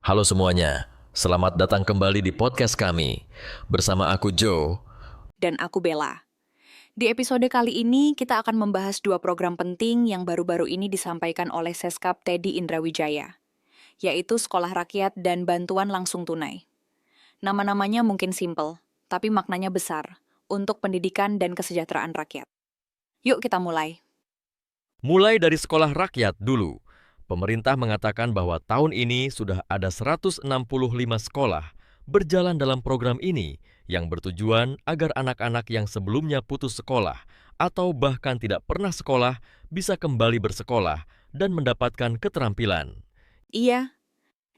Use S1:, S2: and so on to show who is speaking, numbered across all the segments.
S1: Halo semuanya, selamat datang kembali di podcast kami. Bersama aku Joe.
S2: Dan aku Bella. Di episode kali ini kita akan membahas dua program penting yang baru-baru ini disampaikan oleh Seskap Teddy Indrawijaya, yaitu Sekolah Rakyat dan Bantuan Langsung Tunai. Nama-namanya mungkin simpel, tapi maknanya besar untuk pendidikan dan kesejahteraan rakyat. Yuk kita mulai.
S1: Mulai dari sekolah rakyat dulu. Pemerintah mengatakan bahwa tahun ini sudah ada 165 sekolah berjalan dalam program ini yang bertujuan agar anak-anak yang sebelumnya putus sekolah atau bahkan tidak pernah sekolah bisa kembali bersekolah dan mendapatkan keterampilan.
S2: Iya,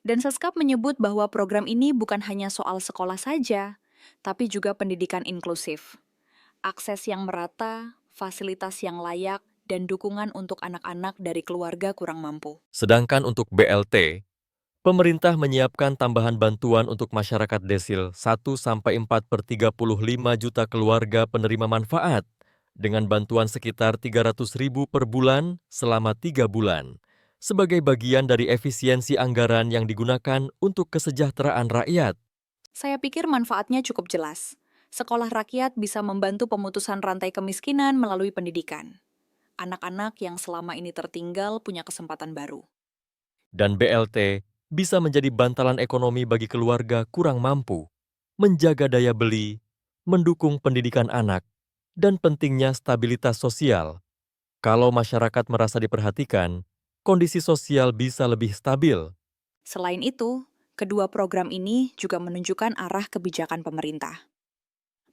S2: dan Seskap menyebut bahwa program ini bukan hanya soal sekolah saja, tapi juga pendidikan inklusif. Akses yang merata, fasilitas yang layak, dan dukungan untuk anak-anak dari keluarga kurang mampu.
S1: Sedangkan untuk BLT, pemerintah menyiapkan tambahan bantuan untuk masyarakat desil 1-4 per 35 juta keluarga penerima manfaat dengan bantuan sekitar 300.000 per bulan selama 3 bulan sebagai bagian dari efisiensi anggaran yang digunakan untuk kesejahteraan rakyat.
S2: Saya pikir manfaatnya cukup jelas. Sekolah rakyat bisa membantu pemutusan rantai kemiskinan melalui pendidikan. Anak-anak yang selama ini tertinggal punya kesempatan baru.
S1: Dan BLT bisa menjadi bantalan ekonomi bagi keluarga kurang mampu, menjaga daya beli, mendukung pendidikan anak, dan pentingnya stabilitas sosial. Kalau masyarakat merasa diperhatikan, kondisi sosial bisa lebih stabil.
S2: Selain itu, kedua program ini juga menunjukkan arah kebijakan pemerintah.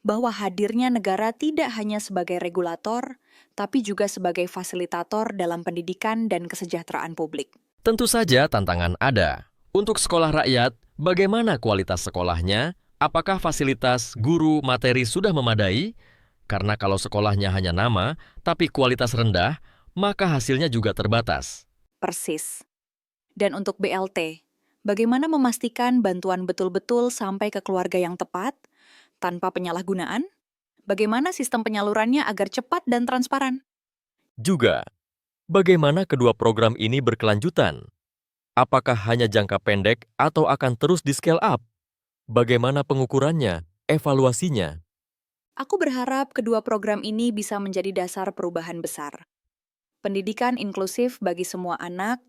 S2: Bahwa hadirnya negara tidak hanya sebagai regulator, tapi juga sebagai fasilitator dalam pendidikan dan kesejahteraan publik.
S1: Tentu saja tantangan ada. Untuk sekolah rakyat, bagaimana kualitas sekolahnya? Apakah fasilitas, guru, materi sudah memadai? Karena kalau sekolahnya hanya nama, tapi kualitas rendah, maka hasilnya juga terbatas.
S2: Persis. Dan untuk BLT, bagaimana memastikan bantuan betul-betul sampai ke keluarga yang tepat, tanpa penyalahgunaan? Bagaimana sistem penyalurannya agar cepat dan transparan?
S1: Juga, bagaimana kedua program ini berkelanjutan? Apakah hanya jangka pendek atau akan terus di-scale up? Bagaimana pengukurannya, evaluasinya?
S2: Aku berharap kedua program ini bisa menjadi dasar perubahan besar. Pendidikan inklusif bagi semua anak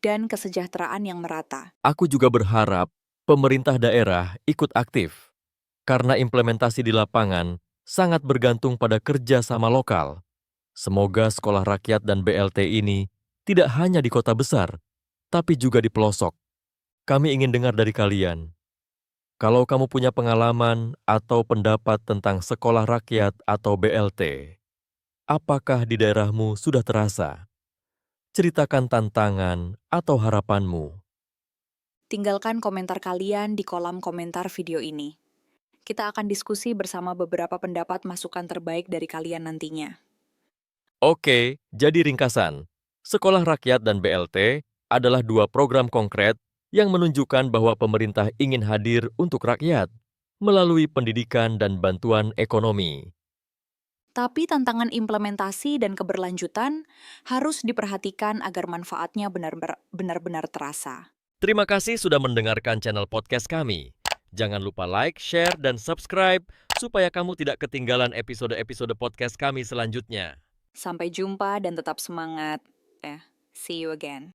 S2: dan kesejahteraan yang merata.
S1: Aku juga berharap pemerintah daerah ikut aktif, karena implementasi di lapangan sangat bergantung pada kerja sama lokal. Semoga sekolah rakyat dan BLT ini tidak hanya di kota besar, tapi juga di pelosok. Kami ingin dengar dari kalian. Kalau kamu punya pengalaman atau pendapat tentang sekolah rakyat atau BLT, apakah di daerahmu sudah terasa? Ceritakan tantangan atau harapanmu.
S2: Tinggalkan komentar kalian di kolom komentar video ini. Kita akan diskusi bersama beberapa pendapat masukan terbaik dari kalian nantinya.
S1: Oke, jadi ringkasan. Sekolah Rakyat dan BLT adalah dua program konkret yang menunjukkan bahwa pemerintah ingin hadir untuk rakyat melalui pendidikan dan bantuan ekonomi.
S2: Tapi tantangan implementasi dan keberlanjutan harus diperhatikan agar manfaatnya benar-benar terasa.
S1: Terima kasih sudah mendengarkan channel podcast kami. Jangan lupa like, share, dan subscribe supaya kamu tidak ketinggalan episode-episode podcast kami selanjutnya.
S2: Sampai jumpa dan tetap semangat. See you again.